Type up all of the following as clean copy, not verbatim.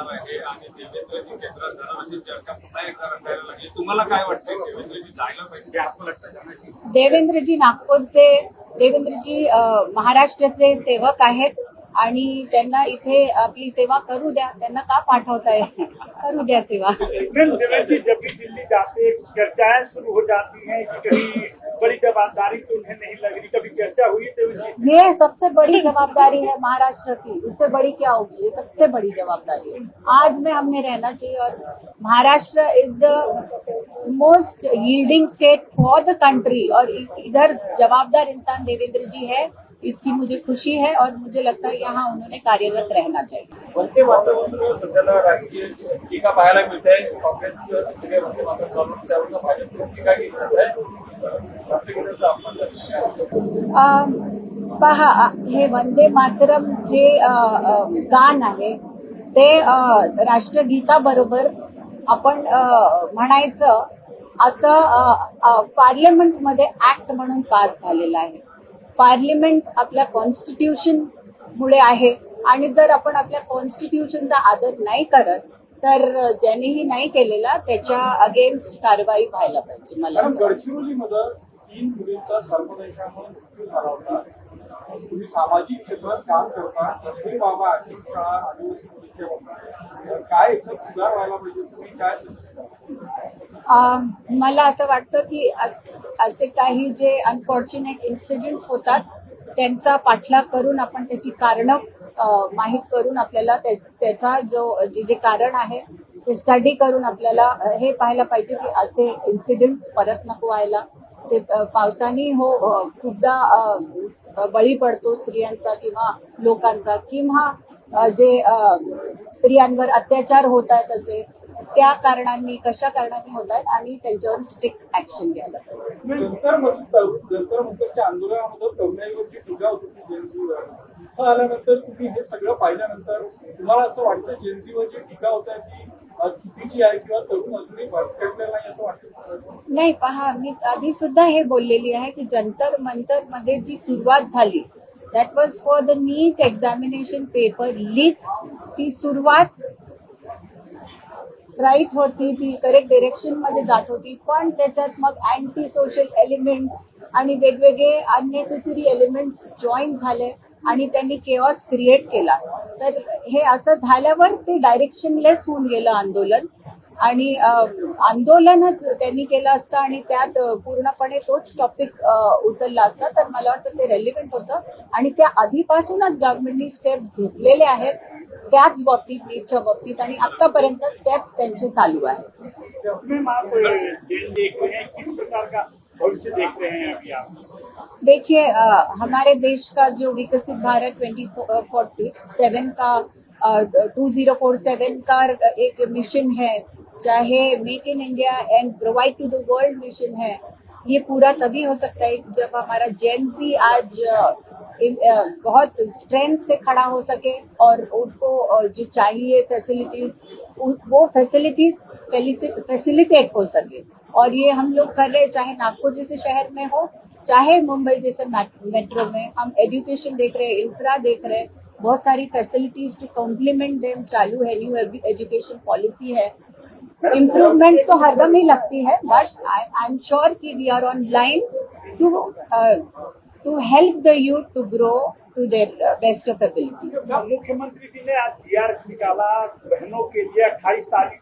जाणार आहे आणि देवेंद्रजी केंद्रात जाणार अशी चर्चा पुन्हा एकदा रंगायला लागली. तुम्हाला काय वाटतंय, देवेंद्रजी जायला पाहिजे आत्मलष्कराची? देवेंद्रजी महाराष्ट्राचे सेवक आहेत आणि त्यांना इथे आपली सेवा करू द्या. त्यांना का पाठवताय? करू द्या सेवा. देवेंद्रजी जब भी दिल्ली जाते चर्चाएं शुरू हो जाती हैं कि कहीं बड़ी जवाबदारी तो उन्हें नहीं लग रही, कभी चर्चा हुई देवेंद्रजी? ये सबसे बड़ी जवाबदारी है महाराष्ट्र की, इससे बड़ी क्या होगी? ये सबसे बड़ी जवाबदारी है आज में हमने रहना चाहिए और Maharashtra is the most yielding state for the country और इधर जवाबदार इंसान देवेंद्र जी है. इसकी मुझे खुशी है और मुझे लगता है यहाँ उन्होंने कार्यरत रहना चाहिए. वंदे मातरम सध्याला राजकीय टीका पाहायला मिळते. काँग्रेस वंदे मातरम चालवून त्यावर भाजप टीका केली जात आहे. राष्ट्रगीताचा अपमान करण्यात पहा, हे वंदे मातरम जे गान आहे ते राष्ट्रगीताबरोबर आपण म्हणायचं असं पार्लमेंटमध्ये ऍक्ट म्हणून पास झालेलं आहे. पार्लमेंट आपल्या कॉन्स्टिट्यूशन मुळे आहे आणि जर आपण आपल्या कॉन्स्टिट्यूशनचा आदर नाही करत तर ज्यानेही नाही केलेला त्याच्या अगेन्स्ट कारवाई व्हायला पाहिजे. मला गडचिरोलीमध्ये 3 मुलींचा सर्वदेशामध्ये मृत्यू झाला होता. तुम्ही सामाजिक क्षेत्रात काम करता, तरी बाबा आश्रमशाळा आदिवासी मुलींच्या बाबतीत काय याच्यात सुधार व्हायला पाहिजे, तुम्ही काय मला असं वाटतं की असे काही जे अनफॉर्च्युनेट इन्सिडेंट्स होतात त्यांचा पाठलाग करून आपण त्याची कारणं माहीत करून आपल्याला त्याचा जे कारण आहे ते स्टडी करून आपल्याला हे पाहायला पाहिजे की असे इन्सिडेंट्स परत नको व्हायला. ते पावसाने खूपदा बळी पडतो स्त्रियांचा किंवा लोकांचा, किंवा जे स्त्रियांवर अत्याचार होत आहेत असे त्या कारणांनी कशा कारणांनी होत आहेत आणि त्यांच्यावर स्ट्रिक्ट ऍक्शन घ्यायला पाहिजे. जंतर-मंतरच्या आंदोलनामध्ये तरुणाईवरची टीका होती जेएनझीवर आल्यानंतर तुम्ही हे सगळं पाहिल्यानंतर तुम्हाला असं वाटतं जेएनझीवरची टीका होत आहे की चुकीची आहे किंवा तरुण अजूनही भटकलेला नाही असं वाटतं? नाही, पहा, मी आधी सुद्धा हे बोललेली आहे की जंतर मंतर मध्ये जी सुरुवात झाली that was for the NEET examination paper leak. ती सुरुवात राईट होती, ती करेक्ट डिरेक्शन मध्ये जात होती, पण त्याच्यात मग अँटी सोशल एलिमेंट्स आणि वेगवेगळे अननेसेसरी एलिमेंट्स जॉईन झाले आणि त्यांनी केऑस क्रिएट केला. तर हे असं झाल्यावर ते डायरेक्शनलेस होऊन गेलं आंदोलन आणि आंदोलनच त्यांनी केलं असतं आणि त्यात पूर्णपणे तोच टॉपिक उचलला असता तर मला वाटतं ते रेलिव्हेंट होतं. आणि त्या आधीपासूनच गव्हर्नमेंटनी स्टेप्स घेतलेले आहेत त्याच बाबतीत, नीटच्या बाबतीत, आणि आतापर्यंत स्टेप्स त्यांचे चालू आहेत. देखिए, हमारे देश का जो विकसित भारत 2047 का 2047 का एक मिशन है, चाहे make in India and provide to the world mission है, ये पूरा तभी हो सकता है जब हमारा जेन ज़ी आज बहुत स्ट्रेंथ से खड़ा हो सके और उनको जो चाहिए फैसिलिटीज वो फैसिलिटीज फैसिलिटेट हो सके. और ये हम लोग कर रहे हैं, चाहे नागपुर जैसे शहर में हो, चाहे मुंबई जैसे मेट्रो में. हम एजुकेशन देख रहे हैं, इंफ्रा देख रहे हैं, बहुत सारी फैसिलिटीज टू कॉम्प्लीमेंट देम चालू है. न्यू एजुकेशन पॉलिसी है. इम्प्रूवमेंट्स तो हरदम ही लगती है, बट आई एम श्योर कि we are on line to help the youth to grow to their best of abilities. मुख्यमंत्री जी ने आज जीआर निकाला बहनों के लिए 28 तारीख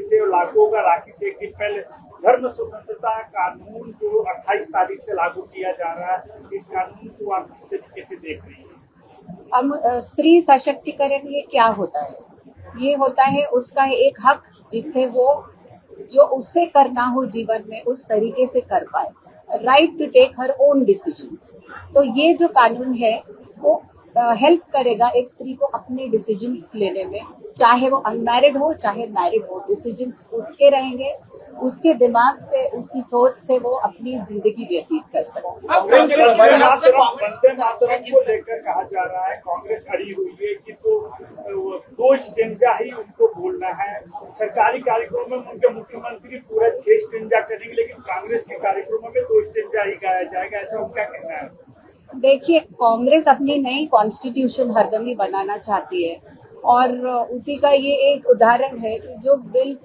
से लागू होगा. राखी से एक दिन पहले धर्म स्वतंत्रता कानून जो 28 तारीख से लागू किया जा रहा है, इस कानून को आप किस तरीके से देख रही हैं? स्त्री सशक्तिकरण ये क्या होता है? ये होता है उसका एक हक जिससे वो जो उससे करना हो जीवन में उस तरीके से कर पाए. Right to take her own decisions. तो ये जो कानून है वो हेल्प करेगा एक स्त्री को अपने डिसीजंस लेने में, चाहे वो अनमैरिड हो चाहे मैरिड हो. डिसीजंस उसके रहेंगे, उसके दिमाग से, उसकी सोच से वो अपनी जिंदगी व्यतीत कर सकते. वंदे मातरम को लेकर कहा जा रहा है कांग्रेस अड़ी हुई है कि तो दो स्टेंजा ही उनको बोलना है. सरकारी कार्यक्रमों में उनके मुख्यमंत्री पूरा 6 स्टेंजा करेंगे, लेकिन कांग्रेस के कार्यक्रमों में 2 स्टेंजा ही गाया जाएगा, ऐसा उनका कहना है. देखिए, कांग्रेस अपनी नई कॉन्स्टिट्यूशन हरदम ही बनाना चाहती है और उसी का ये एक उदाहरण है कि जो बिल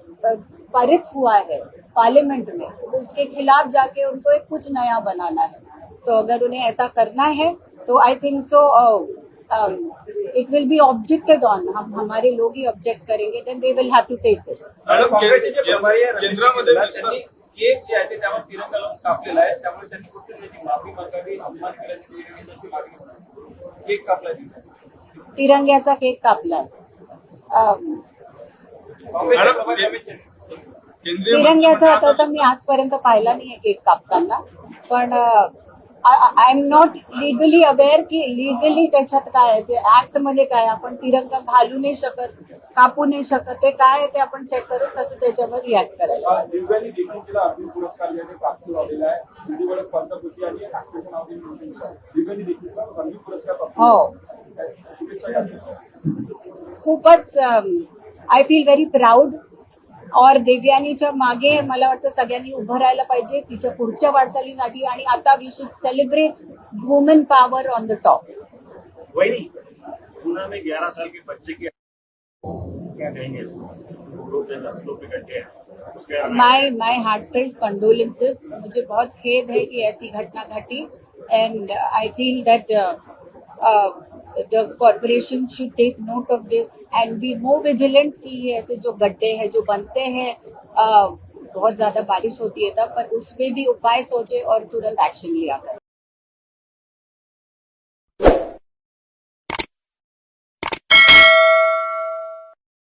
पारित हुआ है पार्लियामेंट में, उसके खिलाफ जाके उनको एक कुछ नया बनाना है। तो अगर उन्हें ऐसा करना है तो I think so it will be objected on, हमारे लोग ही ऑब्जेक्ट करेंगे, then they will have to face it. Madam, काँग्रेसचे जे प्रभारी आहे केंद्रामध्ये त्यांनी केक जे आहे ते त्यावर तिरंगा लावून कापलेला आहे, त्यामुळे त्यांनी कुठे त्याची माफी मागावी, अपमान केल्याची मागणी, केक कापला तिथे. तिरंग्याचा केक कापलाय. काँग्रेसचे प्रभारी रमेश चंद्र केंद्रीय तिरंग्याचा तसं मी आजपर्यंत पाहिला नाहीये केक कापताना, पण I am not legally aware की लिगली त्याच्यात काय आहे, ते ऍक्ट मध्ये काय आहे. आपण तिरंगा घालू नाही शकत, कापू नाही शकत, ते काय आहे ते आपण चेक करून कसं त्याच्यावर रिॲक्ट करायला. दिव्यांनी देखील तिला अर्जुन पुरस्कार ज्याने प्राप्त झालेला आहे, दिल्लीवर पंतप्रती आणि ऍक्टरचं नाव त्यांनी मेन्शन केलं. दिव्यांनी देखील तिला अर्जुन पुरस्कार प्राप्त हो, झाला. शुभेच्छा द्या. खूपच आय फील व्हेरी प्राऊड. और देवयानीच्या मागे मला वाटतं सगळ्यांनी उभं राहायला पाहिजे तिच्या पुढच्या वाटचालीसाठी. आणि आता we should celebrate women power on the top. वही पूना में 11 साल के बच्चे की क्या कहेंगे इसको? लोग 10 लोग इकट्ठे हैं उसके माय हार्टफेल्ट कंडोलेंसेस. मुझे बहुत खेद है कि ऐसी घटना घटी and I feel that the corporation should take note of this and be more vigilant कि ये ऐसे जो गड्ढे हैं जो बनते हैं, बहुत ज्यादा बारिश होती है तब, पर उसमें भी उपाय सोचे और तुरंत एक्शन लिया करें.